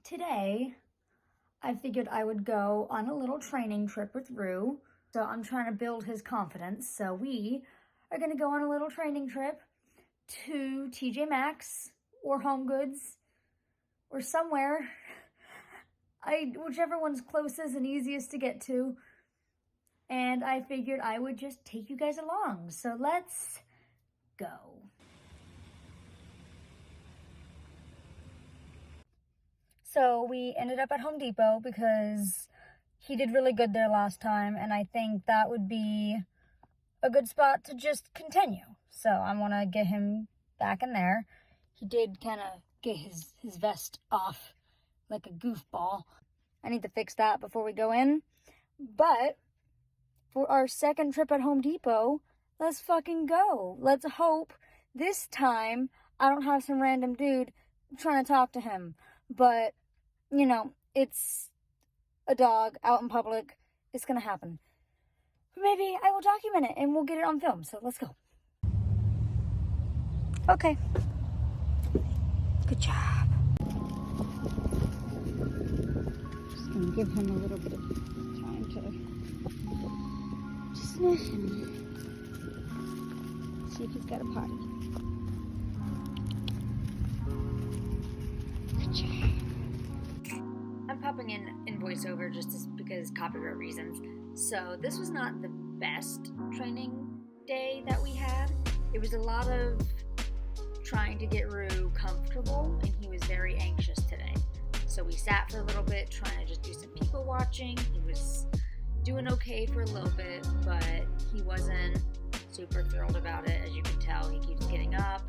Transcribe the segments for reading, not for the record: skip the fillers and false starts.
Today, I figured I would go on a little training trip with Rue. So I'm trying to build his confidence. So we are going to go on a little training trip to TJ Maxx or Home Goods or somewhere. Whichever one's closest and easiest to get to. And I figured I would just take you guys along. So let's go. So we ended up at Home Depot because he did really good there last time, and I think that would be a good spot to just continue. So I want to get him back in there. He did kind of get his vest off like a goofball. I need to fix that before we go in. But for our second trip at Home Depot, let's fucking go. Let's hope this time I don't have some random dude trying to talk to him. But, you know, it's a dog out in public. It's gonna happen. Maybe I will document it and we'll get it on film. So let's go. Okay. Good job. Just gonna give him a little bit of time to sniff and see if he's got a potty. Good job. I'm popping in voiceover just because copyright reasons. So this was not the best training day that we had. It was a lot of trying to get Rue comfortable, and he was very anxious today. So we sat for a little bit trying to just do some people watching. He was doing okay for a little bit, but he wasn't super thrilled about it. As you can tell, he keeps getting up,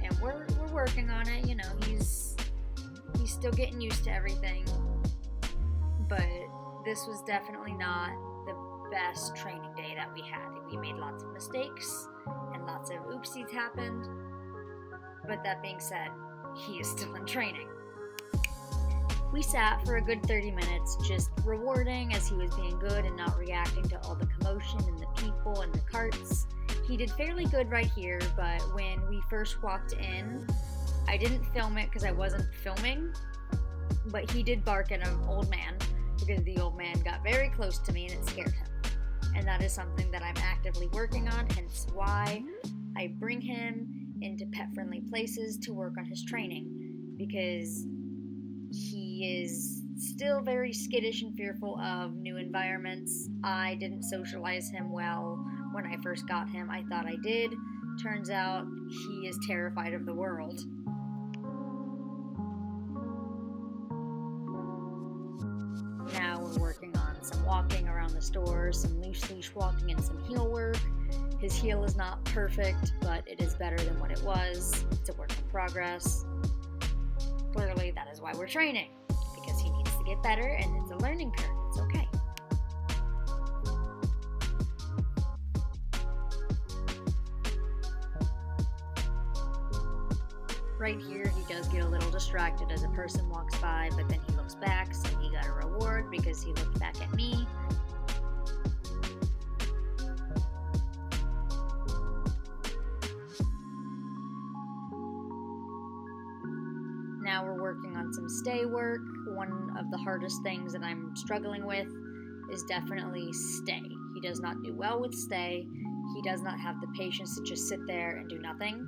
and we're working on it. You know, he's still getting used to everything, but this was definitely not the best training day that we had. We made lots of mistakes and lots of oopsies happened, but that being said, he is still in training. We sat for a good 30 minutes just rewarding as he was being good and not reacting to all the commotion and the people and the carts. He did fairly good right here, but when we first walked in, I didn't film it because I wasn't filming, but he did bark at an old man because the old man got very close to me and it scared him. And that is something that I'm actively working on, hence why I bring him into pet-friendly places to work on his training, because he is still very skittish and fearful of new environments. I didn't socialize him well when I first got him. I thought I did. Turns out he is terrified of the world. Now we're working on some walking around the store, some loose leash walking, and some heel work. His heel is not perfect, but it is better than what it was. It's a work in progress. Clearly, that is why we're training, because he needs to get better, and it's a learning curve. It's okay. Right here, he does get a little distracted as a person walks by, but then he looks back, so he got a reward because he looked back at me. Now we're working on some stay work. One of the hardest things that I'm struggling with is definitely stay. He does not do well with stay. He does not have the patience to just sit there and do nothing.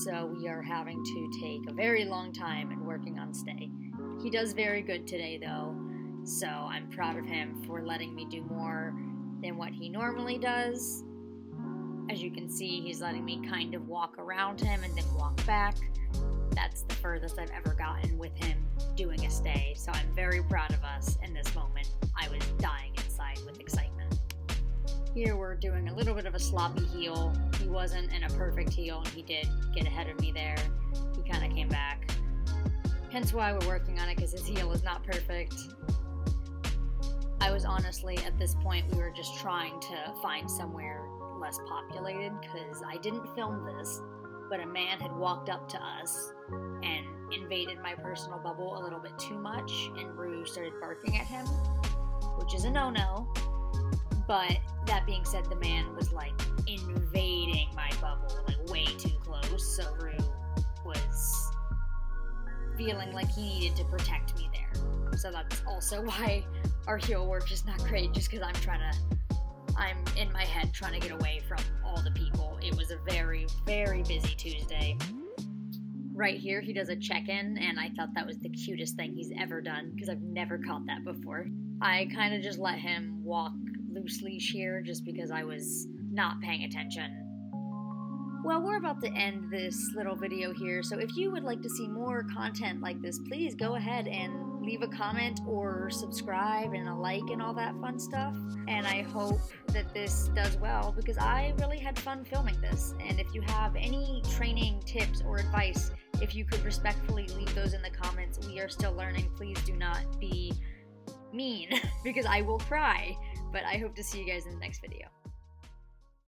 So we are having to take a very long time in working on stay. He does very good today though, so I'm proud of him for letting me do more than what he normally does. As you can see, he's letting me kind of walk around him and then walk back. That's the furthest I've ever gotten with him doing a stay, so I'm very proud of us in this moment. I was dying inside with excitement. Here we're doing a little bit of a sloppy heel. He wasn't in a perfect heel, and he did get ahead of me there. He kind of came back. Hence why we're working on it, because his heel is not perfect. I was honestly, at this point, we were just trying to find somewhere less populated, because I didn't film this, but a man had walked up to us and invaded my personal bubble a little bit too much, and Rue started barking at him, which is a no-no. But that being said, the man was like invading my bubble, like way too close, so Rue was feeling like he needed to protect me there. So that's also why our heel work is not great, just because I'm in my head trying to get away from all the people. It was a very, very busy Tuesday. Right here, he does a check-in, and I thought that was the cutest thing he's ever done, because I've never caught that before. I kind of just let him walk loose leash here, just because I was not paying attention. Well, we're about to end this little video here, so if you would like to see more content like this, please go ahead and leave a comment or subscribe and a like and all that fun stuff. And I hope that this does well, because I really had fun filming this. And if you have any training tips or advice, if you could respectfully leave those in the comments. We are still learning. Please do not be mean, because I will cry. But I hope to see you guys in the next video.